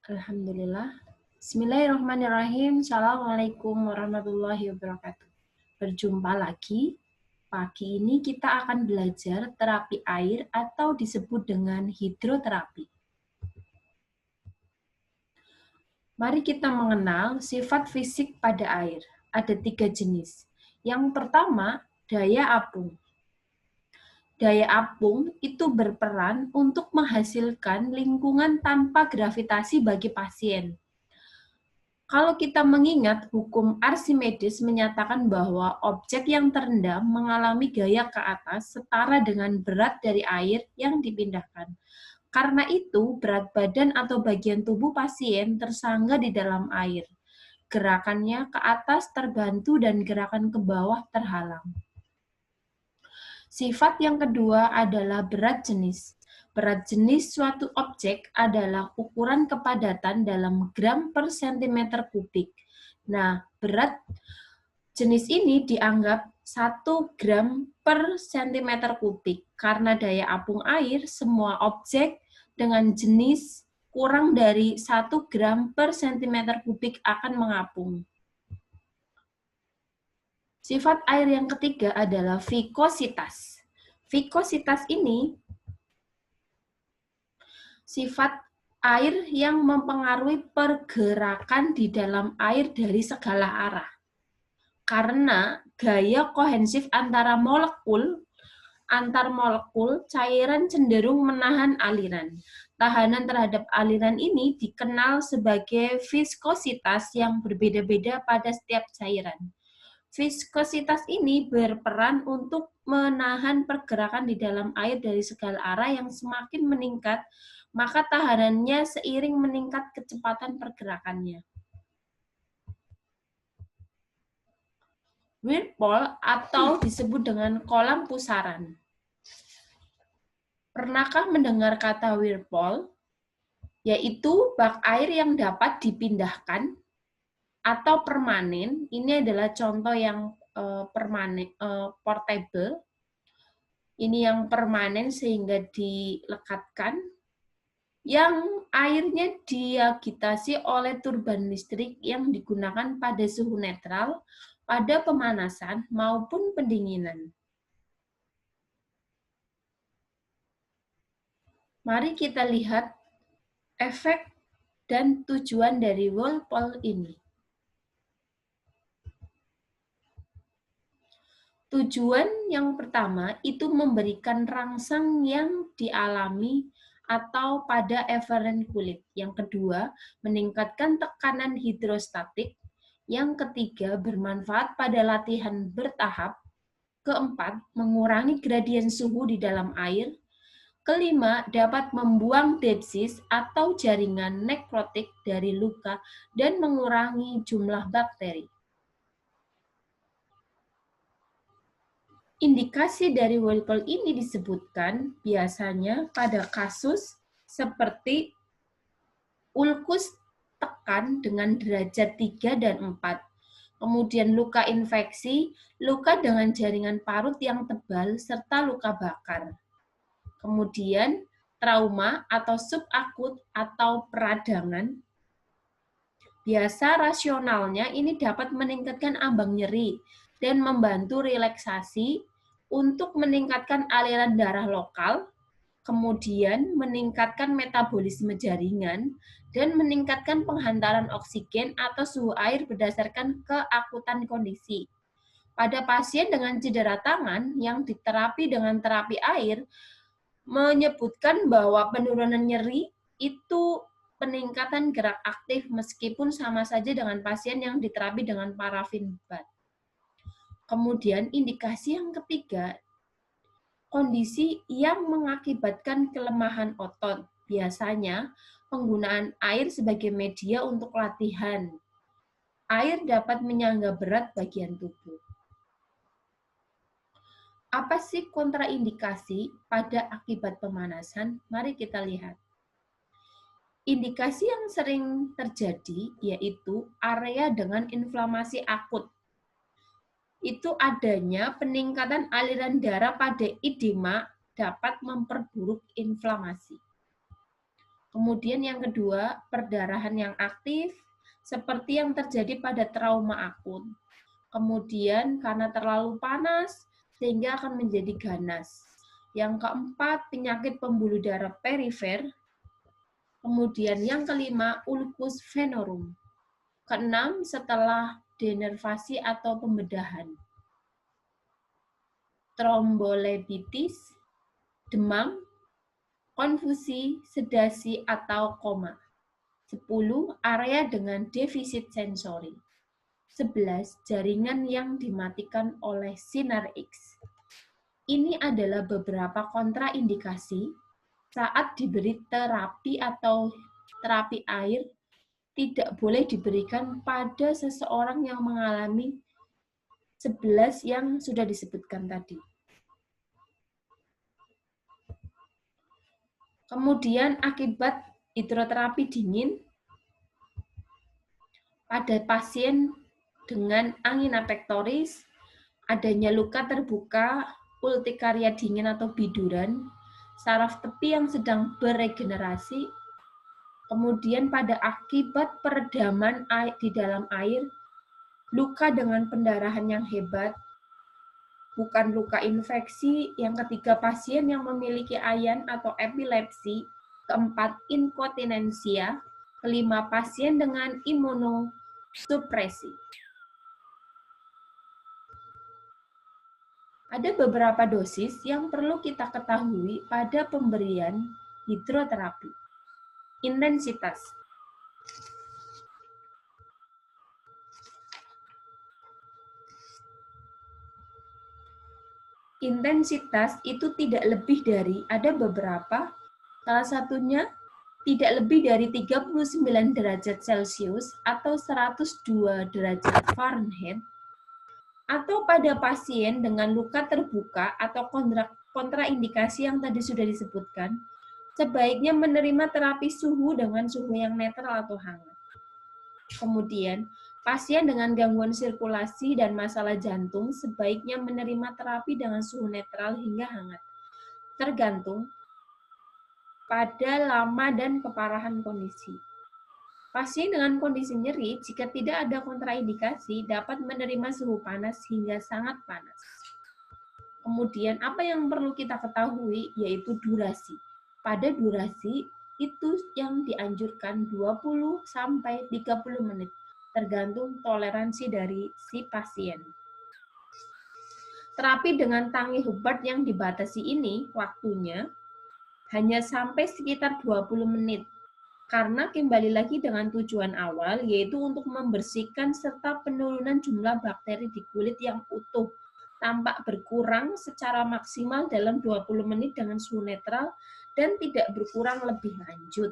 Alhamdulillah. Bismillahirrahmanirrahim. Assalamualaikum warahmatullahi wabarakatuh. Berjumpa lagi. Pagi ini kita akan belajar terapi air atau disebut dengan hidroterapi. Mari kita mengenal sifat fisik pada air. Ada 3 jenis. Yang pertama, daya apung. Daya apung itu berperan untuk menghasilkan lingkungan tanpa gravitasi bagi pasien. Kalau kita mengingat hukum Archimedes menyatakan bahwa objek yang terendam mengalami gaya ke atas setara dengan berat dari air yang dipindahkan. Karena itu, berat badan atau bagian tubuh pasien tersangga di dalam air. Gerakannya ke atas terbantu dan gerakan ke bawah terhalang. Sifat yang kedua adalah berat jenis. Berat jenis suatu objek adalah ukuran kepadatan dalam gram per sentimeter kubik. Nah, berat jenis ini dianggap 1 gram per sentimeter kubik. Karena daya apung air, semua objek dengan jenis kurang dari 1 gram per sentimeter kubik akan mengapung. Sifat air yang ketiga adalah vikositas. Vikositas ini sifat air yang mempengaruhi pergerakan di dalam air dari segala arah. Karena gaya kohensif antar molekul cairan cenderung menahan aliran. Tahanan terhadap aliran ini dikenal sebagai viskositas yang berbeda-beda pada setiap cairan. Viskositas ini berperan untuk menahan pergerakan di dalam air dari segala arah yang semakin meningkat, maka tahanannya seiring meningkat kecepatan pergerakannya. Whirlpool atau disebut dengan kolam pusaran. Pernahkah mendengar kata whirlpool? Yaitu bak air yang dapat dipindahkan atau permanen. Ini adalah contoh yang permanen, portable. Ini yang permanen sehingga dilekatkan. Yang airnya diagitasi oleh turban listrik yang digunakan pada suhu netral, pada pemanasan maupun pendinginan. Mari kita lihat efek dan tujuan dari whirlpool ini. Tujuan yang pertama itu memberikan rangsang yang dialami atau pada eferen kulit. Yang kedua, meningkatkan tekanan hidrostatik. Yang ketiga, bermanfaat pada latihan bertahap. Keempat, mengurangi gradien suhu di dalam air. Kelima, dapat membuang sepsis atau jaringan nekrotik dari luka dan mengurangi jumlah bakteri. Indikasi dari whirlpool ini disebutkan biasanya pada kasus seperti ulkus tekan dengan derajat 3 dan 4. Kemudian luka infeksi, luka dengan jaringan parut yang tebal, serta luka bakar. Kemudian trauma atau subakut atau peradangan. Biasa rasionalnya ini dapat meningkatkan ambang nyeri dan membantu relaksasi untuk meningkatkan aliran darah lokal, kemudian meningkatkan metabolisme jaringan, dan meningkatkan penghantaran oksigen atau suhu air berdasarkan keakutan kondisi. Pada pasien dengan cedera tangan yang diterapi dengan terapi air, menyebutkan bahwa penurunan nyeri itu peningkatan gerak aktif meskipun sama saja dengan pasien yang diterapi dengan parafin bath. Kemudian indikasi yang ketiga, kondisi yang mengakibatkan kelemahan otot. Biasanya penggunaan air sebagai media untuk latihan. Air dapat menyangga berat bagian tubuh. Apa sih kontraindikasi pada akibat pemanasan? Mari kita lihat. Indikasi yang sering terjadi yaitu area dengan inflamasi akut. Itu adanya peningkatan aliran darah pada edema dapat memperburuk inflamasi. Kemudian yang kedua, perdarahan yang aktif, seperti yang terjadi pada trauma akut. Kemudian karena terlalu panas, sehingga akan menjadi ganas. Yang keempat, penyakit pembuluh darah perifer. Kemudian yang kelima, ulcus venorum. Keenam, setelah denervasi atau pembedahan. Trombolebitis, demam, konfusi, sedasi, atau koma. 10. Area dengan defisit sensori. 11. Jaringan yang dimatikan oleh sinar X. Ini adalah beberapa kontraindikasi saat diberi terapi atau terapi air tidak boleh diberikan pada seseorang yang mengalami 11 yang sudah disebutkan tadi. Kemudian akibat hidroterapi dingin pada pasien dengan angina pectoris, adanya luka terbuka, urtikaria dingin atau biduran, saraf tepi yang sedang beregenerasi, kemudian pada akibat peredaman air di dalam air, luka dengan pendarahan yang hebat, bukan luka infeksi, yang ketiga pasien yang memiliki ayan atau epilepsi, keempat inkontinensia, kelima pasien dengan imunosupresi. Ada beberapa dosis yang perlu kita ketahui pada pemberian hidroterapi. Intensitas. Intensitas itu tidak lebih dari, ada beberapa, salah satunya tidak lebih dari 39 derajat Celcius atau 102 derajat Fahrenheit, atau pada pasien dengan luka terbuka atau kontraindikasi yang tadi sudah disebutkan, sebaiknya menerima terapi suhu dengan suhu yang netral atau hangat. Kemudian, pasien dengan gangguan sirkulasi dan masalah jantung sebaiknya menerima terapi dengan suhu netral hingga hangat, tergantung pada lama dan keparahan kondisi. Pasien dengan kondisi nyeri, jika tidak ada kontraindikasi, dapat menerima suhu panas hingga sangat panas. Kemudian, apa yang perlu kita ketahui yaitu durasi. Pada durasi, itu yang dianjurkan 20 sampai 30 menit, tergantung toleransi dari si pasien. Terapi dengan tangi Hubbard yang dibatasi ini, waktunya hanya sampai sekitar 20 menit, karena kembali lagi dengan tujuan awal, yaitu untuk membersihkan serta penurunan jumlah bakteri di kulit yang utuh, tampak berkurang secara maksimal dalam 20 menit dengan suhu netral, dan tidak berkurang lebih lanjut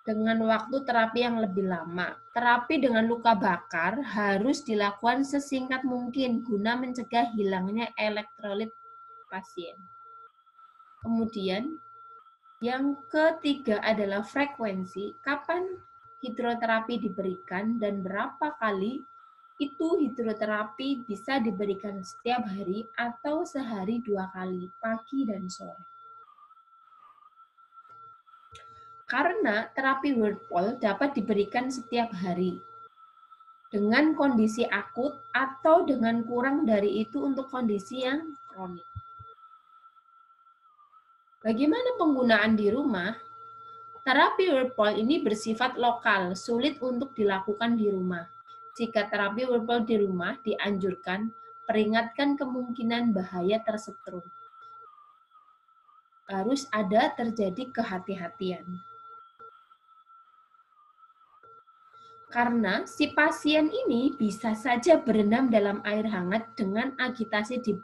dengan waktu terapi yang lebih lama. Terapi dengan luka bakar harus dilakukan sesingkat mungkin guna mencegah hilangnya elektrolit pasien. Kemudian, yang ketiga adalah frekuensi, kapan hidroterapi diberikan dan berapa kali. Itu hidroterapi bisa diberikan setiap hari atau sehari 2 kali, pagi dan sore. Karena terapi Whirlpool dapat diberikan setiap hari dengan kondisi akut atau dengan kurang dari itu untuk kondisi yang kronik. Bagaimana penggunaan di rumah? Terapi Whirlpool ini bersifat lokal, sulit untuk dilakukan di rumah. Jika terapi Whirlpool di rumah dianjurkan, peringatkan kemungkinan bahaya tersetrum. Harus ada terjadi kehati-hatian. Karena si pasien ini bisa saja berenang dalam air hangat dengan agitasi di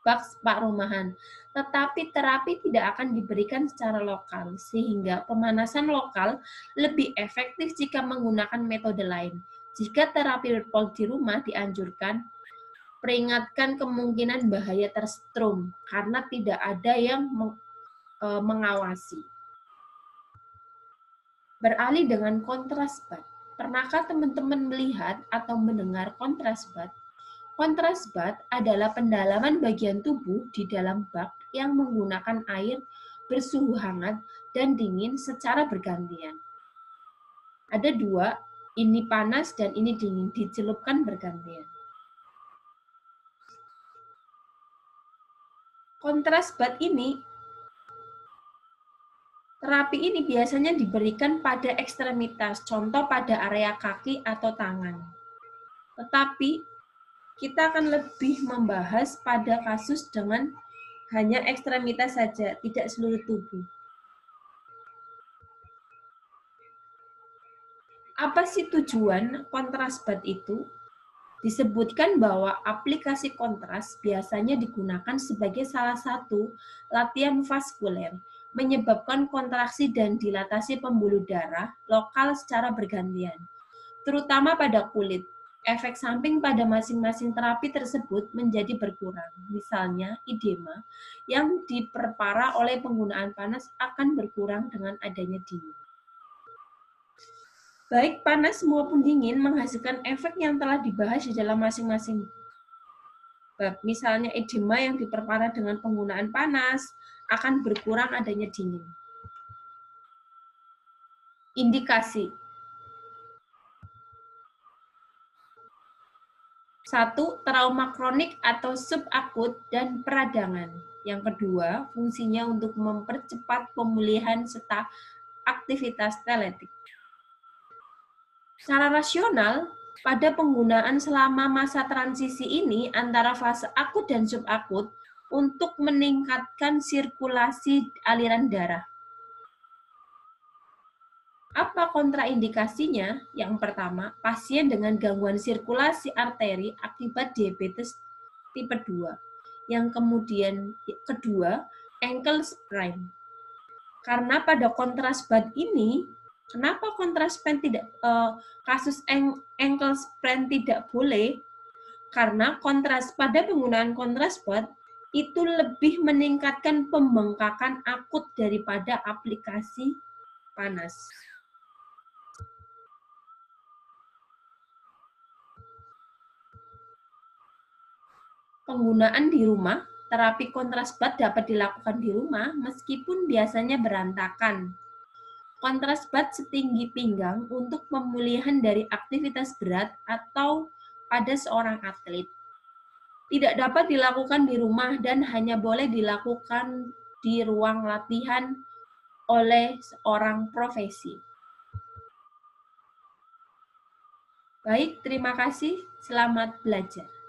bak spa rumahan. Tetapi terapi tidak akan diberikan secara lokal, sehingga pemanasan lokal lebih efektif jika menggunakan metode lain. Jika terapi Whirlpool di rumah dianjurkan, peringatkan kemungkinan bahaya tersetrum, karena tidak ada yang mengawasi. Beralih dengan kontras bath. Pernahkah teman-teman melihat atau mendengar kontras bath? Kontras bath adalah pendalaman bagian tubuh di dalam bak yang menggunakan air bersuhu hangat dan dingin secara bergantian. Ada dua, ini panas dan ini dingin, dicelupkan bergantian. Kontras bat ini, terapi ini biasanya diberikan pada ekstremitas, contoh pada area kaki atau tangan. Tetapi kita akan lebih membahas pada kasus dengan hanya ekstremitas saja, tidak seluruh tubuh. Apa sih tujuan kontras bat itu? Disebutkan bahwa aplikasi kontras biasanya digunakan sebagai salah satu latihan vaskuler, menyebabkan kontraksi dan dilatasi pembuluh darah lokal secara bergantian, terutama pada kulit. Efek samping pada masing-masing terapi tersebut menjadi berkurang. Misalnya, edema yang diperparah oleh penggunaan panas akan berkurang dengan adanya dingin. Baik panas maupun dingin menghasilkan efek yang telah dibahas di dalam masing-masing bab. Misalnya, edema yang diperparah dengan penggunaan panas akan berkurang adanya dingin. Indikasi. 1. Trauma kronik atau subakut dan peradangan. Yang kedua, fungsinya untuk mempercepat pemulihan serta aktivitas teletik. Secara rasional, pada penggunaan selama masa transisi ini antara fase akut dan subakut untuk meningkatkan sirkulasi aliran darah. Apa kontraindikasinya? Yang pertama, pasien dengan gangguan sirkulasi arteri akibat diabetes tipe 2. Yang kemudian kedua, ankle sprain. Karena pada kontras bat ini, kenapa kontras sprain tidak kasus ankle sprain tidak boleh? Karena pada penggunaan kontras bat itu lebih meningkatkan pembengkakan akut daripada aplikasi panas. Penggunaan di rumah, terapi kontras bat dapat dilakukan di rumah meskipun biasanya berantakan. Kontras bat setinggi pinggang untuk pemulihan dari aktivitas berat atau pada seorang atlet. Tidak dapat dilakukan di rumah dan hanya boleh dilakukan di ruang latihan oleh seorang profesi. Baik, terima kasih. Selamat belajar.